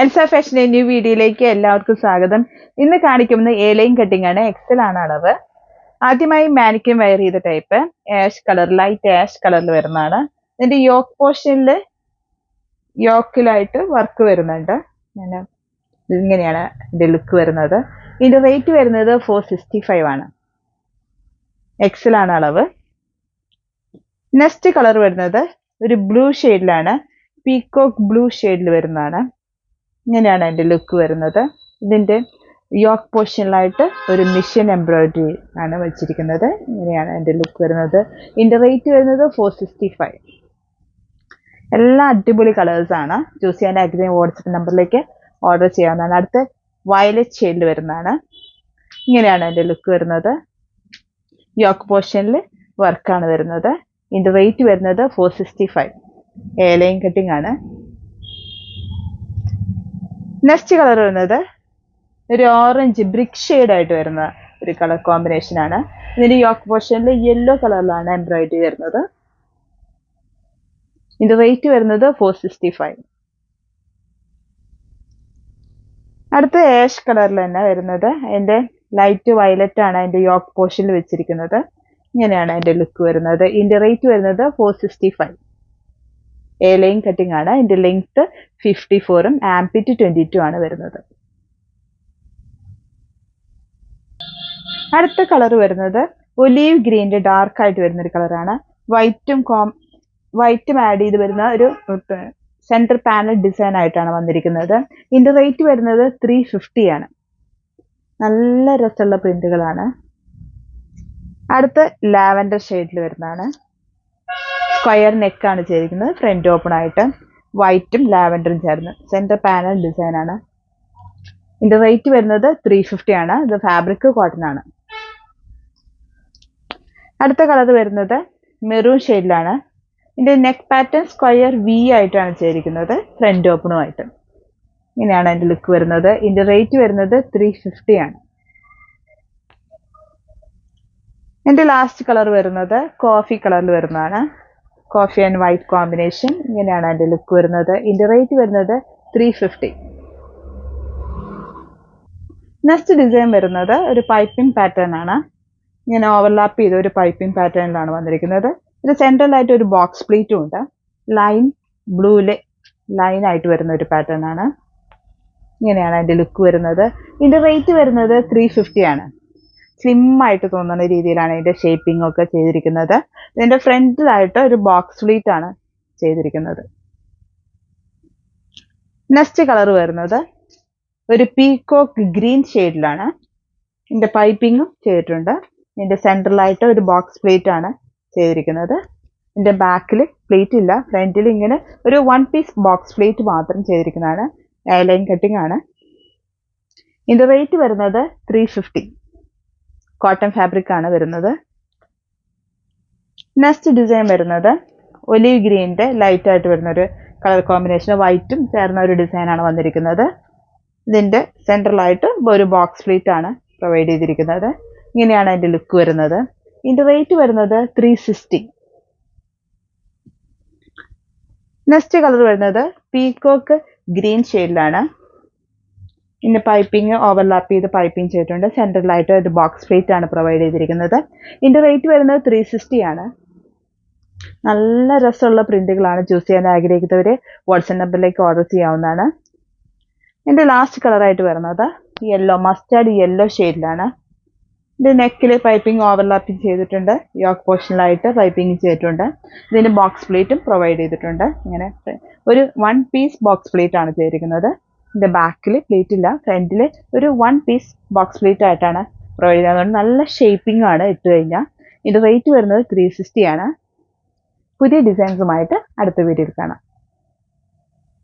Elsa ഫാഷന്റെ new വീഡിയോയിലേക്ക് എല്ലാവർക്കും സ്വാഗതം. ഇന്ന് കാണിക്കുന്നത് എ ലൈൻ കട്ടിംഗ് ആണ്. എക്സൽ ആണ് അളവ്. ആദ്യമായി മാനിക്യൂം വെയർ ചെയ്ത type ash colour, light ash കളറിൽ വരുന്നതാണ്. ഇതിന്റെ യോക്ക് പോർഷനിൽ യോക്കിലായിട്ട് വർക്ക് വരുന്നുണ്ട്. ഇങ്ങനെയാണ് ഇതിന്റെ ലുക്ക് വരുന്നത്. ഇതിന്റെ റേറ്റ് വരുന്നത് 465 ആണ്. എക്സൽ ആണ് അളവ്. നെക്സ്റ്റ് കളർ വരുന്നത് ഒരു ബ്ലൂ ഷെയ്ഡിലാണ്. പീകോക്ക് ബ്ലൂ ഷെയ്ഡിൽ വരുന്നതാണ്. ഇങ്ങനെയാണ് അതിന്റെ ലുക്ക് വരുന്നത്. ഇതിന്റെ യോക്ക് പോർഷനിലായിട്ട് ഒരു മിഷൻ എംബ്രോയിഡറി ആണ് വെച്ചിരിക്കുന്നത്. ഇങ്ങനെയാണ് അതിന്റെ ലുക്ക് വരുന്നത്. ഇതിന്റെ റേറ്റ് വരുന്നത് 465. എല്ലാം അടിപൊളി കളേഴ്സ് ആണ്. ചൂസ് ചെയ്യാൻ ആഗ്രഹിക്കുന്ന വാട്സപ്പ് നമ്പറിലേക്ക് ഓർഡർ ചെയ്യാവുന്നതാണ്. അടുത്ത് വയലറ്റ് ഷെയ്ഡിൽ വരുന്നതാണ്. ഇങ്ങനെയാണ് അതിന്റെ ലുക്ക് വരുന്നത്. യോക്ക് പോർഷനിൽ വർക്കാണ് വരുന്നത്. ഇതിന്റെ റേറ്റ് വരുന്നത് 465. എ ലൈൻ കട്ടിംഗ് ആണ്. നെക്സ്റ്റ് കളർ വരുന്നത് ഒരു ഓറഞ്ച് ബ്രിക്ക് ഷെയ്ഡ് ആയിട്ട് വരുന്ന ഒരു കളർ കോമ്പിനേഷൻ ആണ്. ഇതിന്റെ യോക്ക് പോർഷനിൽ യെല്ലോ കളറിലാണ് എംബ്രോയിഡറി വരുന്നത്. ഇതിന്റെ റേറ്റ് വരുന്നത് 465. അടുത്ത ആഷ് കളറിൽ തന്നെ വരുന്നത്. അതിന്റെ ലൈറ്റ് വയലറ്റ് ആണ് അതിന്റെ യോക്ക് പോർഷനിൽ വെച്ചിരിക്കുന്നത്. ഇങ്ങനെയാണ് അതിന്റെ ലുക്ക് വരുന്നത്. ഇതിന്റെ റേറ്റ് വരുന്നത് 465. എ ലൈൻ കട്ടിംഗ് ആണ്. ഇതിന്റെ ലെങ്ത് 54ഉം ആംപിറ്റ് 22 ആണ് വരുന്നത്. അടുത്ത കളർ വരുന്നത് ഒലീവ് ഗ്രീനിന്റെ ഡാർക്ക് ആയിട്ട് വരുന്ന ഒരു കളറാണ്. വൈറ്റും ആഡ് ചെയ്ത് വരുന്ന ഒരു സെന്റർ പാനൽ ഡിസൈൻ ആയിട്ടാണ് വന്നിരിക്കുന്നത്. ഇതിന്റെ റേറ്റ് വരുന്നത് 350 ആണ്. നല്ല രസമുള്ള പ്രിന്റുകളാണ്. അടുത്ത ലാവൻഡർ ഷെയ്ഡിൽ വരുന്നതാണ്. സ്ക്വയർ നെക്കാണ് ചെയ്തിരിക്കുന്നത്. ഫ്രണ്ട് ഓപ്പൺ ആയിട്ട് വൈറ്റും ലാവൻഡറും ചേർന്ന് സെന്റർ പാനൽ ഡിസൈൻ ആണ്. ഇതിന്റെ റേറ്റ് വരുന്നത് 350 ആണ്. ഇത് ഫാബ്രിക് കോട്ടൺ ആണ്. അടുത്ത കളർ വരുന്നത് മെറൂൺ ഷെയ്ഡിലാണ്. ഇതിന്റെ നെക്ക് പാറ്റേൺ സ്ക്വയർ വി ആയിട്ടാണ് ചെയ്തിരിക്കുന്നത്. ഫ്രണ്ട് ഓപ്പണും ആയിട്ട് ഇങ്ങനെയാണ് അതിന്റെ ലുക്ക് വരുന്നത്. ഇതിന്റെ റേറ്റ് വരുന്നത് 350 ആണ്. ഇതിന്റെ ലാസ്റ്റ് കളർ വരുന്നത് കോഫി കളറിൽ വരുന്നതാണ്. Coffee and white combination. ഇങ്ങനെയാണ് അതിന്റെ ലുക്ക് വരുന്നത്. ഇതിന്റെ റേറ്റ് വരുന്നത് 350. നെക്സ്റ്റ് ഡിസൈൻ വരുന്നത് ഒരു പൈപ്പിംഗ് പാറ്റേൺ ആണ്. ഇങ്ങനെ ഓവർലാപ്പ് ചെയ്ത ഒരു പൈപ്പിംഗ് പാറ്റേണിലാണ് വന്നിരിക്കുന്നത്. ഇത് സെൻട്രലായിട്ട് ഒരു ബോക്സ് പ്ലീറ്റും ഉണ്ട്. ലൈൻ ബ്ലൂയിലെ ലൈൻ ആയിട്ട് വരുന്ന ഒരു പാറ്റേൺ ആണ്. ഇങ്ങനെയാണ് അതിന്റെ ലുക്ക് വരുന്നത്. ഇതിന്റെ റേറ്റ് വരുന്നത് 350 ആണ്. സ്ലിം ആയിട്ട് തോന്നുന്ന രീതിയിലാണ് ഇതിന്റെ ഷേപ്പിംഗ് ഒക്കെ ചെയ്തിരിക്കുന്നത്. ഇതിന്റെ ഫ്രണ്ടിലായിട്ട് ഒരു ബോക്സ് ഫ്ലീറ്റ് ആണ് ചെയ്തിരിക്കുന്നത്. നെക്സ്റ്റ് കളർ വരുന്നത് ഒരു പീകോക്ക് ഗ്രീൻ ഷെയ്ഡിലാണ്. ഇതിന്റെ പൈപ്പിങ്ങും ചെയ്തിട്ടുണ്ട്. ഇതിന്റെ സെൻട്രലായിട്ട് ഒരു ബോക്സ് പ്ലേറ്റ് ആണ് ചെയ്തിരിക്കുന്നത്. ഇതിന്റെ ബാക്കിൽ പ്ലേറ്റ് ഇല്ല. ഫ്രണ്ടിൽ ഇങ്ങനെ ഒരു 1 പീസ് ബോക്സ് പ്ലേറ്റ് മാത്രം ചെയ്തിരിക്കുന്നതാണ്. എ ലൈൻ കട്ടിംഗ് ആണ്. ഇതിന്റെ റേറ്റ് വരുന്നത് 350. കോട്ടൺ ഫാബ്രിക് ആണ് വരുന്നത്. നെക്സ്റ്റ് ഡിസൈൻ വരുന്നത് ഒലീവ് ഗ്രീനിന്റെ ലൈറ്റ് ആയിട്ട് വരുന്ന ഒരു കളർ കോമ്പിനേഷൻ വൈറ്റും ചേർന്ന ഒരു ഡിസൈൻ ആണ് വന്നിരിക്കുന്നത്. ഇതിന്റെ സെൻട്രലായിട്ട് ഒരു ബോക്സ് പ്ലേറ്റ് ആണ് പ്രൊവൈഡ് ചെയ്തിരിക്കുന്നത്. ഇങ്ങനെയാണ് അതിന്റെ ലുക്ക് വരുന്നത്. ഇതിന്റെ റേറ്റ് വരുന്നത് 360. നെക്സ്റ്റ് കളർ വരുന്നത് പീകോക്ക് ഗ്രീൻ ഷെയ്ഡിലാണ്. ഇതിന്റെ പൈപ്പിംഗ് ഓവർലാപ്പ് ചെയ്ത് പൈപ്പിംഗ് ചെയ്തിട്ടുണ്ട്. സെൻട്രലായിട്ട് ഒരു ബോക്സ് പ്ലേറ്റ് ആണ് പ്രൊവൈഡ് ചെയ്തിരിക്കുന്നത്. ഇതിന്റെ റേറ്റ് വരുന്നത് 360 ആണ്. നല്ല രസമുള്ള പ്രിന്റുകളാണ്. ചൂസ് ചെയ്യാൻ ആഗ്രഹിക്കുന്നവര് വാട്സ്ആപ്പ് നമ്പറിലേക്ക് ഓർഡർ ചെയ്യാവുന്നതാണ്. ഇതിന്റെ ലാസ്റ്റ് കളറായിട്ട് വരുന്നത് യെല്ലോ, മസ്റ്റാർഡ് യെല്ലോ ഷെയ്ഡിലാണ്. ഇതിന്റെ നെക്കിൽ പൈപ്പിംഗ് ഓവർലാപ്പിംഗ് ചെയ്തിട്ടുണ്ട്. യോക്ക് പോർഷനിലായിട്ട് പൈപ്പിംഗ് ചെയ്തിട്ടുണ്ട്. ഇതിന്റെ ബോക്സ് പ്ലേറ്റും പ്രൊവൈഡ് ചെയ്തിട്ടുണ്ട്. ഇങ്ങനെ ഒരു 1 പീസ് ബോക്സ് പ്ലേറ്റ് ആണ് ചെയ്തിരിക്കുന്നത്. ഇതിന്റെ ബാക്കിൽ പ്ലേറ്റ് ഇല്ല. ഫ്രണ്ടിൽ ഒരു 1 പീസ് ബോക്സ് പ്ലേറ്റ് ആയിട്ടാണ് പ്രൊവൈഡ് ചെയ്യുന്നത്. നല്ല ഷേപ്പിംഗ് ആണ് ഇട്ട് കഴിഞ്ഞാൽ. ഇതിന്റെ റേറ്റ് വരുന്നത് 360 ആണ്. പുതിയ ഡിസൈൻസുമായിട്ട് അടുത്ത വീഡിയോയിൽ കാണാം.